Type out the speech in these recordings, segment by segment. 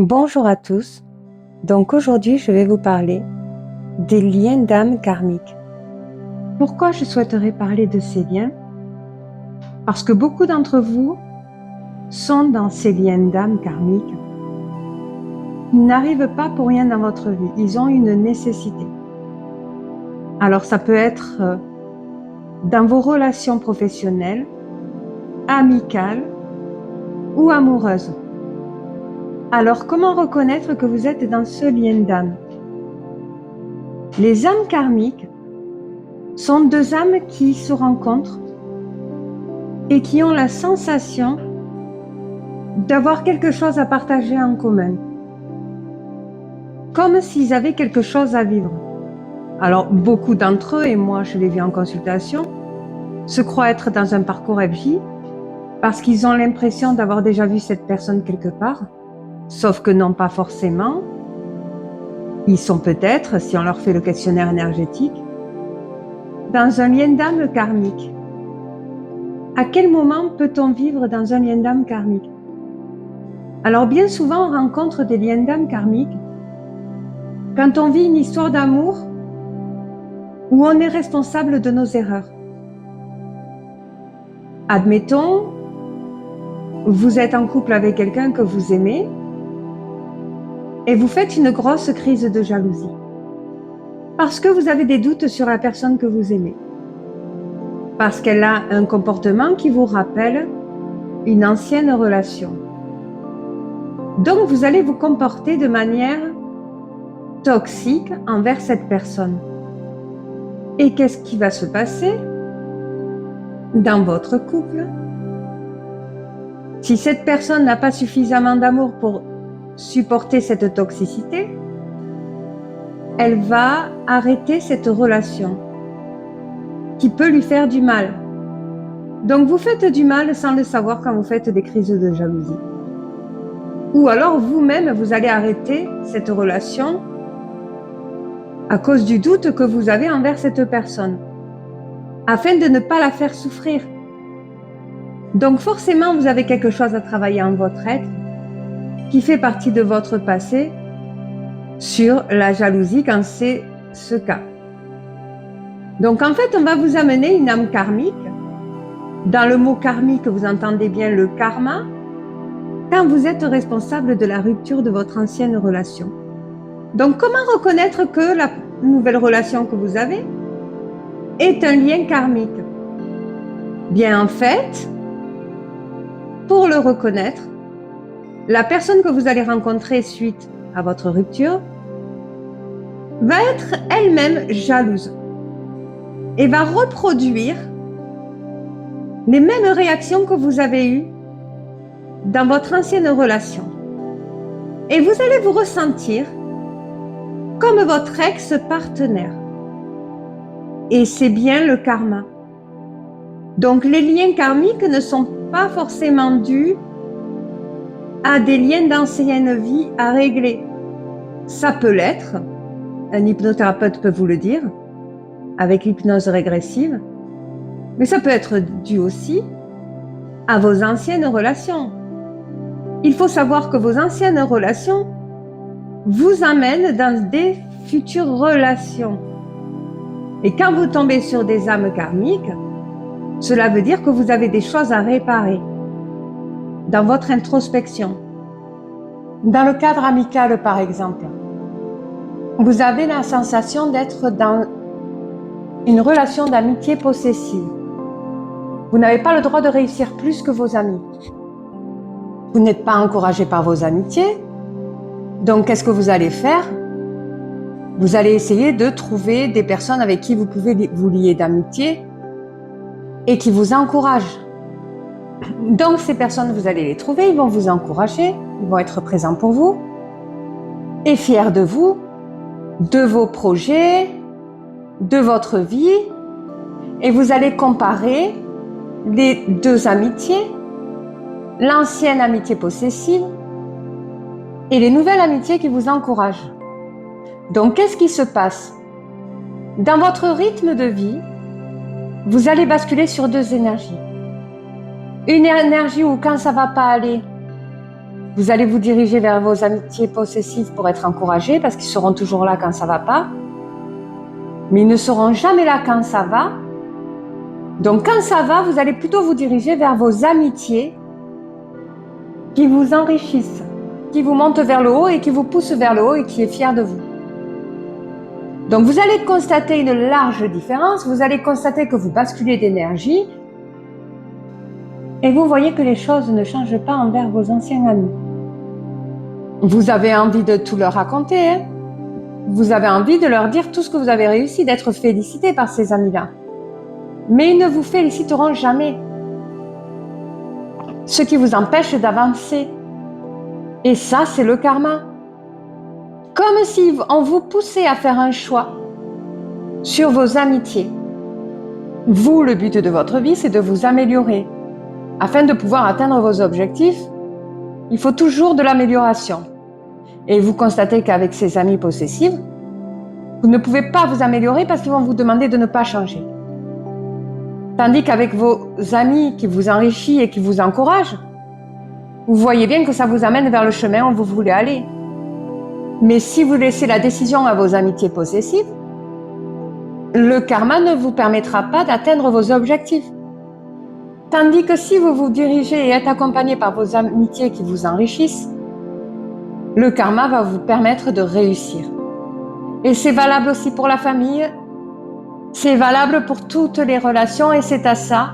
Bonjour à tous, donc aujourd'hui je vais vous parler des liens d'âme karmiques. Pourquoi je souhaiterais parler de ces liens? Parce que beaucoup d'entre vous sont dans ces liens d'âme karmiques. Ils n'arrivent pas pour rien dans votre vie, ils ont une nécessité. Alors ça peut être dans vos relations professionnelles, amicales ou amoureuses. Alors comment reconnaître que vous êtes dans ce lien d'âme? Les âmes karmiques sont deux âmes qui se rencontrent et qui ont la sensation d'avoir quelque chose à partager en commun. Comme s'ils avaient quelque chose à vivre. Alors, beaucoup d'entre eux, et moi je les vis en consultation, se croient être dans un parcours FJ parce qu'ils ont l'impression d'avoir déjà vu cette personne quelque part, sauf que non, pas forcément. Ils sont peut-être, si on leur fait le questionnaire énergétique, dans un lien d'âme karmique. À quel moment peut-on vivre dans un lien d'âme karmique? Alors bien souvent, on rencontre des liens d'âme karmiques quand on vit une histoire d'amour où on est responsable de nos erreurs. Admettons, vous êtes en couple avec quelqu'un que vous aimez et vous faites une grosse crise de jalousie parce que vous avez des doutes sur la personne que vous aimez, parce qu'elle a un comportement qui vous rappelle une ancienne relation. Donc vous allez vous comporter de manière toxique envers cette personne. Et qu'est-ce qui va se passer dans votre couple? Si cette personne n'a pas suffisamment d'amour pour supporter cette toxicité, elle va arrêter cette relation qui peut lui faire du mal. Donc vous faites du mal sans le savoir quand vous faites des crises de jalousie. Ou alors vous-même, vous allez arrêter cette relation à cause du doute que vous avez envers cette personne, afin de ne pas la faire souffrir. Donc forcément, vous avez quelque chose à travailler en votre être qui fait partie de votre passé sur la jalousie quand c'est ce cas. Donc en fait, on va vous amener une âme karmique. Dans le mot karmique, vous entendez bien le karma, quand vous êtes responsable de la rupture de votre ancienne relation. Donc comment reconnaître que la nouvelle relation que vous avez est un lien karmique? Bien en fait, pour le reconnaître, la personne que vous allez rencontrer suite à votre rupture va être elle-même jalouse et va reproduire les mêmes réactions que vous avez eues dans votre ancienne relation. Et vous allez vous ressentir comme votre ex-partenaire. Et c'est bien le karma. Donc les liens karmiques ne sont pas forcément dus à des liens d'ancienne vie à régler. Ça peut l'être, un hypnothérapeute peut vous le dire, avec l'hypnose régressive, mais ça peut être dû aussi à vos anciennes relations. Il faut savoir que vos anciennes relations vous amènent dans des futures relations. Et quand vous tombez sur des âmes karmiques, cela veut dire que vous avez des choses à réparer dans votre introspection. Dans le cadre amical, par exemple, vous avez la sensation d'être dans une relation d'amitié possessive. Vous n'avez pas le droit de réussir plus que vos amis. Vous n'êtes pas encouragé par vos amitiés. Donc, qu'est-ce que vous allez faire? Vous allez essayer de trouver des personnes avec qui vous pouvez vous lier d'amitié et qui vous encouragent. Donc, ces personnes, vous allez les trouver, ils vont vous encourager, ils vont être présents pour vous et fiers de vous, de vos projets, de votre vie, et vous allez comparer les deux amitiés, l'ancienne amitié possessive et les nouvelles amitiés qui vous encouragent. Donc, qu'est-ce qui se passe? Dans votre rythme de vie, vous allez basculer sur deux énergies. Une énergie où quand ça va pas aller, Vous allez vous diriger vers vos amitiés possessives pour être encouragés parce qu'ils seront toujours là quand ça va pas. Mais ils ne seront jamais là quand ça va. Donc quand ça va, vous allez plutôt vous diriger vers vos amitiés qui vous enrichissent, qui vous montent vers le haut et qui vous poussent vers le haut et qui est fier de vous. Donc vous allez constater une large différence, vous allez constater que vous basculez d'énergie et vous voyez que les choses ne changent pas envers vos anciens amis. Vous avez envie de tout leur raconter, hein? Vous avez envie de leur dire tout ce que vous avez réussi, d'être félicité par ces amis-là. Mais ils ne vous féliciteront jamais. Ce qui vous empêche d'avancer. Et ça, c'est le karma. Comme si on vous poussait à faire un choix sur vos amitiés. Vous, le but de votre vie, c'est de vous améliorer. Afin de pouvoir atteindre vos objectifs, il faut toujours de l'amélioration. Et vous constatez qu'avec ces amis possessifs, vous ne pouvez pas vous améliorer parce qu'ils vont vous demander de ne pas changer. Tandis qu'avec vos amis qui vous enrichissent et qui vous encouragent, vous voyez bien que ça vous amène vers le chemin où vous voulez aller. Mais si vous laissez la décision à vos amitiés possessives, le karma ne vous permettra pas d'atteindre vos objectifs. Tandis que si vous vous dirigez et êtes accompagné par vos amitiés qui vous enrichissent, le karma va vous permettre de réussir. Et c'est valable aussi pour la famille, c'est valable pour toutes les relations et c'est à ça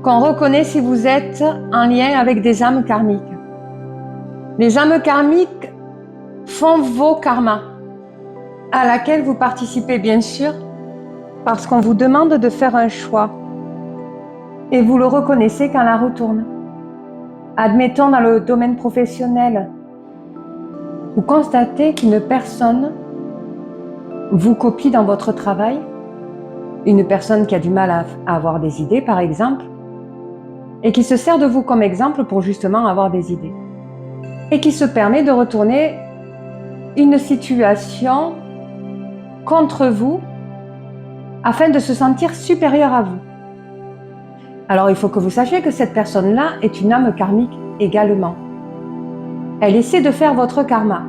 qu'on reconnaît si vous êtes en lien avec des âmes karmiques. Les âmes karmiques font vos karmas, à laquelle vous participez bien sûr, parce qu'on vous demande de faire un choix. Et vous le reconnaissez quand la roue tourne. Admettons dans le domaine professionnel, vous constatez qu'une personne vous copie dans votre travail, une personne qui a du mal à avoir des idées par exemple, et qui se sert de vous comme exemple pour justement avoir des idées, et qui se permet de retourner une situation contre vous afin de se sentir supérieur à vous. Alors il faut que vous sachiez que cette personne-là est une âme karmique également. Elle essaie de faire votre karma.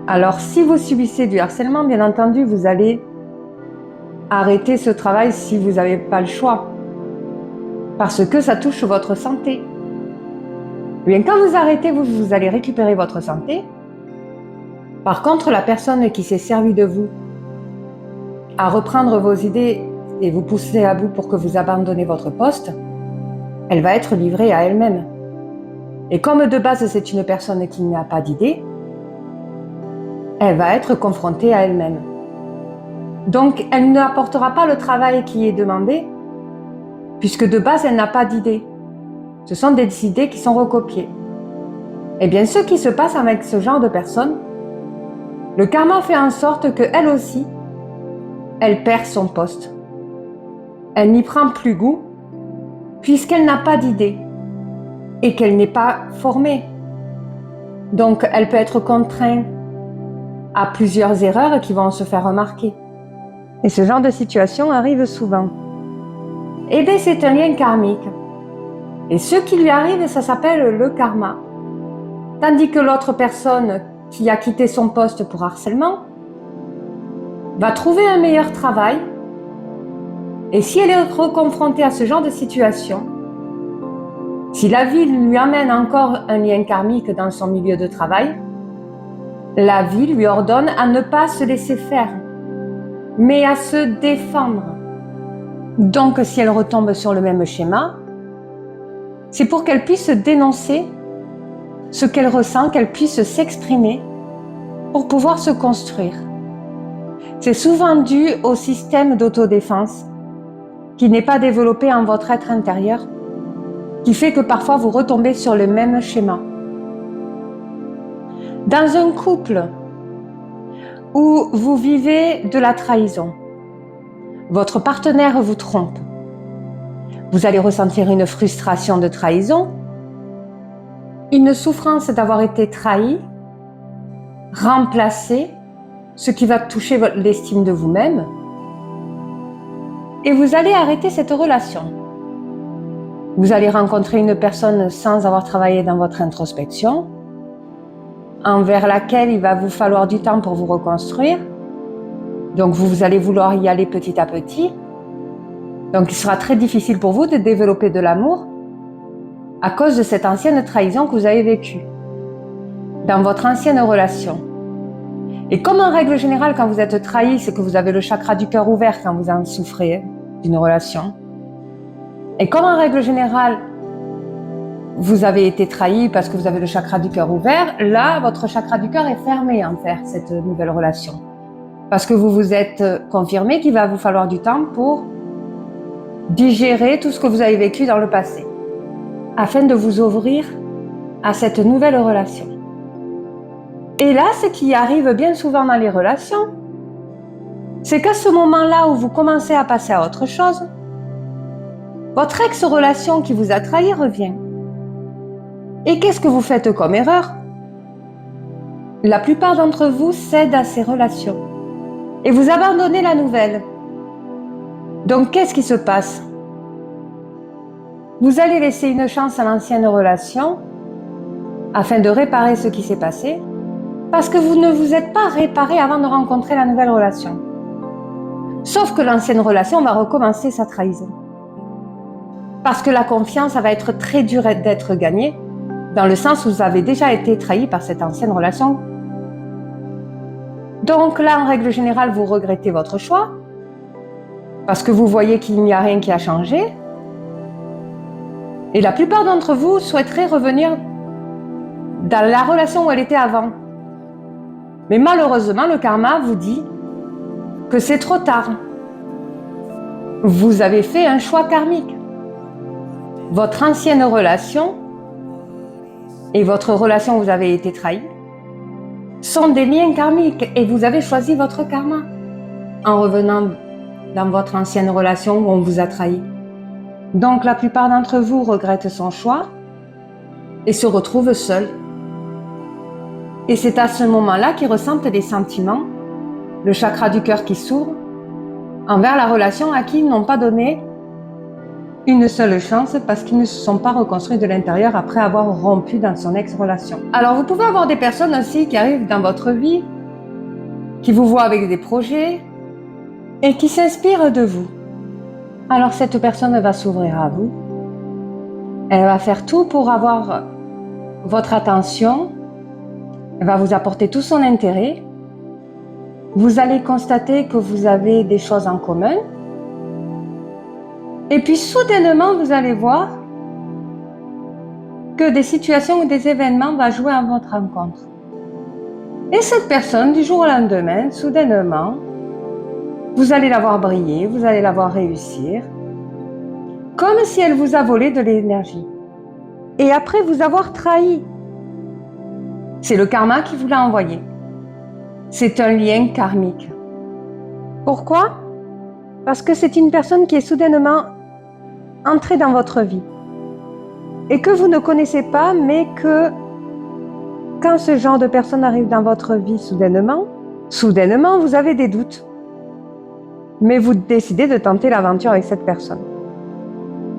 Alors si vous subissez du harcèlement, bien entendu, vous allez arrêter ce travail si vous n'avez pas le choix. Parce que ça touche votre santé. Bien, quand vous arrêtez, vous allez récupérer votre santé. Par contre, la personne qui s'est servie de vous à reprendre vos idées et vous pousser à bout pour que vous abandonnez votre poste, elle va être livrée à elle-même. Et comme de base c'est une personne qui n'a pas d'idées, elle va être confrontée à elle-même. Donc elle n'apportera pas le travail qui est demandé, puisque de base elle n'a pas d'idées. Ce sont des idées qui sont recopiées. Eh bien, ce qui se passe avec ce genre de personne, le karma fait en sorte qu'elle aussi, elle perd son poste. Elle n'y prend plus goût, puisqu'elle n'a pas d'idée et qu'elle n'est pas formée. Donc, elle peut être contrainte à plusieurs erreurs qui vont se faire remarquer. Et ce genre de situation arrive souvent. Eh bien, c'est un lien karmique. Et ce qui lui arrive, ça s'appelle le karma. Tandis que l'autre personne qui a quitté son poste pour harcèlement va trouver un meilleur travail. Et si elle est reconfrontée à ce genre de situation, si la vie lui amène encore un lien karmique dans son milieu de travail, la vie lui ordonne à ne pas se laisser faire, mais à se défendre. Donc si elle retombe sur le même schéma, c'est pour qu'elle puisse dénoncer ce qu'elle ressent, qu'elle puisse s'exprimer pour pouvoir se construire. C'est souvent dû au système d'autodéfense qui n'est pas développé en votre être intérieur, qui fait que parfois vous retombez sur le même schéma. Dans un couple où vous vivez de la trahison, votre partenaire vous trompe, vous allez ressentir une frustration de trahison, une souffrance d'avoir été trahi, remplacé, ce qui va toucher l'estime de vous-même, et vous allez arrêter cette relation. Vous allez rencontrer une personne sans avoir travaillé dans votre introspection, envers laquelle il va vous falloir du temps pour vous reconstruire. Donc vous allez vouloir y aller petit à petit. Donc il sera très difficile pour vous de développer de l'amour à cause de cette ancienne trahison que vous avez vécue dans votre ancienne relation. Et comme en règle générale, quand vous êtes trahi, c'est que vous avez le chakra du cœur ouvert quand vous en souffrez d'une relation. Et comme en règle générale, vous avez été trahi parce que vous avez le chakra du cœur ouvert, là, votre chakra du cœur est fermé envers cette nouvelle relation. Parce que vous vous êtes confirmé qu'il va vous falloir du temps pour digérer tout ce que vous avez vécu dans le passé, afin de vous ouvrir à cette nouvelle relation. Et là, ce qui arrive bien souvent dans les relations, c'est qu'à ce moment-là où vous commencez à passer à autre chose, votre ex-relation qui vous a trahi revient. Et qu'est-ce que vous faites comme erreur? La plupart d'entre vous cèdent à ces relations et vous abandonnez la nouvelle. Donc, qu'est-ce qui se passe? Vous allez laisser une chance à l'ancienne relation afin de réparer ce qui s'est passé, parce que vous ne vous êtes pas réparé avant de rencontrer la nouvelle relation. Sauf que l'ancienne relation va recommencer sa trahison. Parce que la confiance, ça va être très dur d'être gagnée, dans le sens où vous avez déjà été trahi par cette ancienne relation. Donc là, en règle générale, vous regrettez votre choix, parce que vous voyez qu'il n'y a rien qui a changé. Et la plupart d'entre vous souhaiteraient revenir dans la relation où elle était avant. Mais malheureusement, le karma vous dit que c'est trop tard. Vous avez fait un choix karmique. Votre ancienne relation et votre relation où vous avez été trahi sont des liens karmiques et vous avez choisi votre karma en revenant dans votre ancienne relation où on vous a trahi. Donc la plupart d'entre vous regrettent son choix et se retrouvent seuls. Et c'est à ce moment-là qu'ils ressentent des sentiments, le chakra du cœur qui s'ouvre, envers la relation à qui ils n'ont pas donné une seule chance parce qu'ils ne se sont pas reconstruits de l'intérieur après avoir rompu dans son ex-relation. Alors vous pouvez avoir des personnes aussi qui arrivent dans votre vie, qui vous voient avec des projets et qui s'inspirent de vous. Alors cette personne va s'ouvrir à vous. Elle va faire tout pour avoir votre attention. Elle va vous apporter tout son intérêt. Vous allez constater que vous avez des choses en commun. Et puis soudainement, vous allez voir que des situations ou des événements vont jouer à votre rencontre. Et cette personne, du jour au lendemain, soudainement, vous allez la voir briller, vous allez la voir réussir, comme si elle vous a volé de l'énergie. Et après vous avoir trahi. C'est le karma qui vous l'a envoyé. C'est un lien karmique. Pourquoi? Parce que c'est une personne qui est soudainement entrée dans votre vie et que vous ne connaissez pas, mais que quand ce genre de personne arrive dans votre vie soudainement, vous avez des doutes. Mais vous décidez de tenter l'aventure avec cette personne.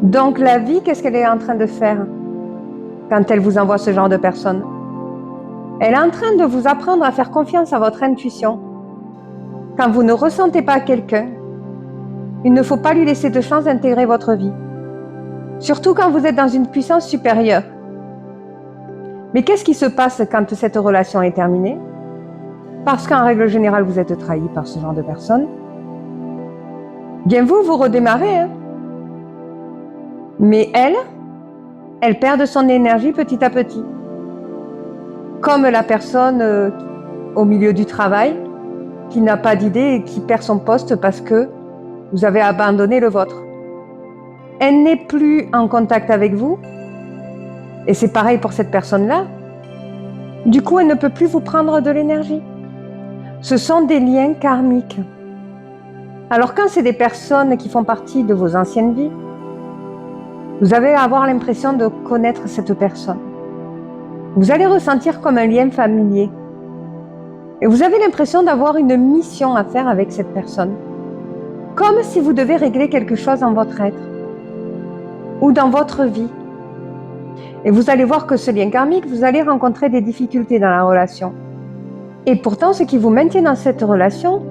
Donc la vie, qu'est-ce qu'elle est en train de faire quand elle vous envoie ce genre de personne? Elle est en train de vous apprendre à faire confiance à votre intuition. Quand vous ne ressentez pas quelqu'un, il ne faut pas lui laisser de chance d'intégrer votre vie. Surtout quand vous êtes dans une puissance supérieure. Mais qu'est-ce qui se passe quand cette relation est terminée? Parce qu'en règle générale, vous êtes trahi par ce genre de personne. Bien vous redémarrez. Mais elle perd de son énergie petit à petit. Comme la personne au milieu du travail qui n'a pas d'idée et qui perd son poste parce que vous avez abandonné le vôtre. Elle n'est plus en contact avec vous. Et c'est pareil pour cette personne-là. Du coup, elle ne peut plus vous prendre de l'énergie. Ce sont des liens karmiques. Alors quand c'est des personnes qui font partie de vos anciennes vies, vous allez avoir l'impression de connaître cette personne. Vous allez ressentir comme un lien familier. Et vous avez l'impression d'avoir une mission à faire avec cette personne. Comme si vous devez régler quelque chose en votre être. ou dans votre vie. Et vous allez voir que ce lien karmique, vous allez rencontrer des difficultés dans la relation. Et pourtant, ce qui vous maintient dans cette relation,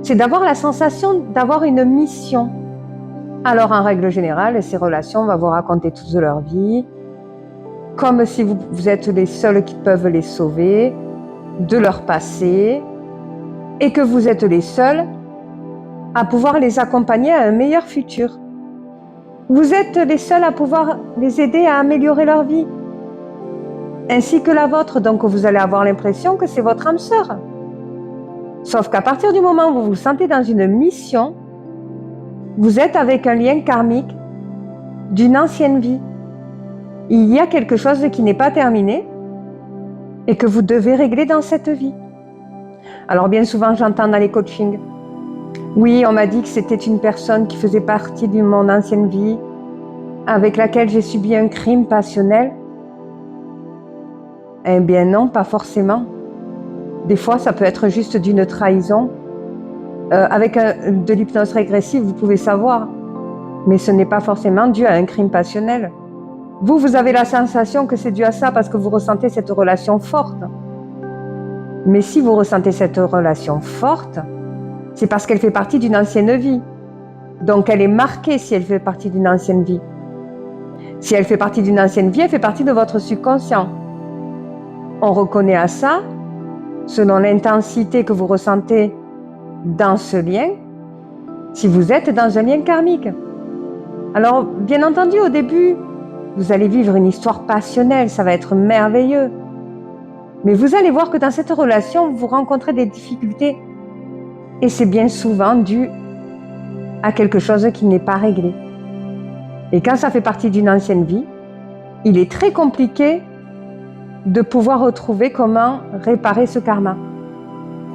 c'est d'avoir la sensation d'avoir une mission. Alors, en règle générale, ces relations vont vous raconter toute leur vie, comme si vous êtes les seuls qui peuvent les sauver de leur passé, et que vous êtes les seuls à pouvoir les accompagner à un meilleur futur. Vous êtes les seuls à pouvoir les aider à améliorer leur vie, ainsi que la vôtre. Donc vous allez avoir l'impression que c'est votre âme sœur. Sauf qu'à partir du moment où vous vous sentez dans une mission, vous êtes avec un lien karmique d'une ancienne vie. Il y a quelque chose qui n'est pas terminé et que vous devez régler dans cette vie. Alors bien souvent j'entends dans les coachings, oui, on m'a dit que c'était une personne qui faisait partie de mon ancienne vie, avec laquelle j'ai subi un crime passionnel. Eh bien non, pas forcément. Des fois, ça peut être juste d'une trahison. Avec de l'hypnose régressive, vous pouvez savoir. Mais ce n'est pas forcément dû à un crime passionnel. Vous avez la sensation que c'est dû à ça parce que vous ressentez cette relation forte. Mais si vous ressentez cette relation forte, c'est parce qu'elle fait partie d'une ancienne vie. Donc elle est marquée si elle fait partie d'une ancienne vie. Si elle fait partie d'une ancienne vie, elle fait partie de votre subconscient. On reconnaît à ça, selon l'intensité que vous ressentez dans ce lien, si vous êtes dans un lien karmique. Alors, bien entendu, au début, vous allez vivre une histoire passionnelle, ça va être merveilleux. Mais vous allez voir que dans cette relation, vous rencontrez des difficultés. Et c'est bien souvent dû à quelque chose qui n'est pas réglé. Et quand ça fait partie d'une ancienne vie, il est très compliqué de pouvoir retrouver comment réparer ce karma.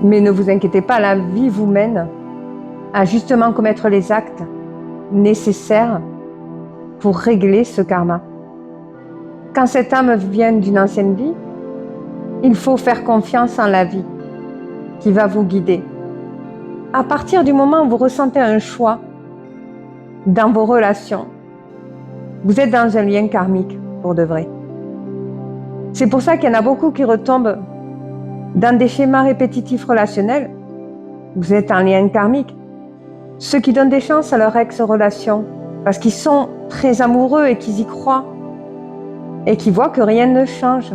Mais ne vous inquiétez pas, la vie vous mène à justement commettre les actes nécessaires pour régler ce karma. Quand cette âme vient d'une ancienne vie, il faut faire confiance en la vie qui va vous guider. À partir du moment où vous ressentez un choix dans vos relations, vous êtes dans un lien karmique pour de vrai. C'est pour ça qu'il y en a beaucoup qui retombent dans des schémas répétitifs relationnels. Vous êtes en lien karmique. Ceux qui donnent des chances à leur ex-relation parce qu'ils sont très amoureux et qu'ils y croient et qui voient que rien ne change,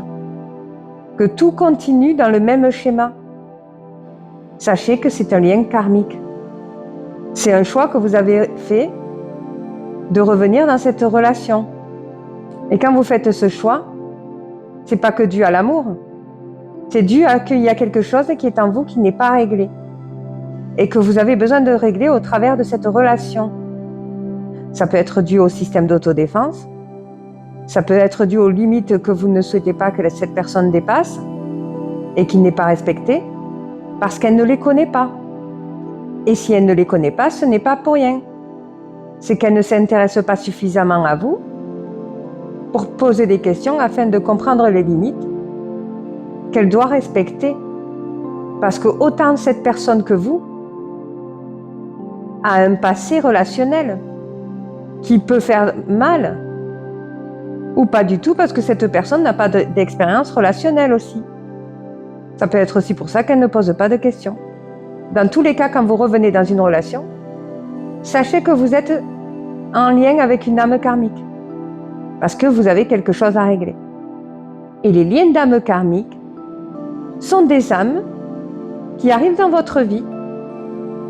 que tout continue dans le même schéma. Sachez que c'est un lien karmique. C'est un choix que vous avez fait de revenir dans cette relation. Et quand vous faites ce choix, c'est pas que dû à l'amour, c'est dû à qu'il y a quelque chose qui est en vous qui n'est pas réglé et que vous avez besoin de régler au travers de cette relation. Ça peut être dû au système d'autodéfense, ça peut être dû aux limites que vous ne souhaitez pas que cette personne dépasse et qui n'est pas respectée parce qu'elle ne les connaît pas. Et si elle ne les connaît pas, ce n'est pas pour rien. C'est qu'elle ne s'intéresse pas suffisamment à vous pour poser des questions afin de comprendre les limites qu'elle doit respecter. Parce que autant cette personne que vous a un passé relationnel qui peut faire mal, ou pas du tout parce que cette personne n'a pas d'expérience relationnelle aussi. Ça peut être aussi pour ça qu'elle ne pose pas de questions. Dans tous les cas, quand vous revenez dans une relation, sachez que vous êtes en lien avec une âme karmique parce que vous avez quelque chose à régler. Et les liens d'âme karmique sont des âmes qui arrivent dans votre vie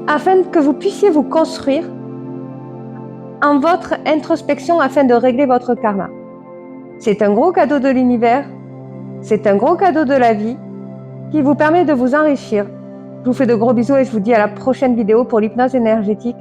afin que vous puissiez vous construire en votre introspection afin de régler votre karma. C'est un gros cadeau de l'univers, c'est un gros cadeau de la vie qui vous permet de vous enrichir. Je vous fais de gros bisous et je vous dis à la prochaine vidéo pour l'hypnose énergétique.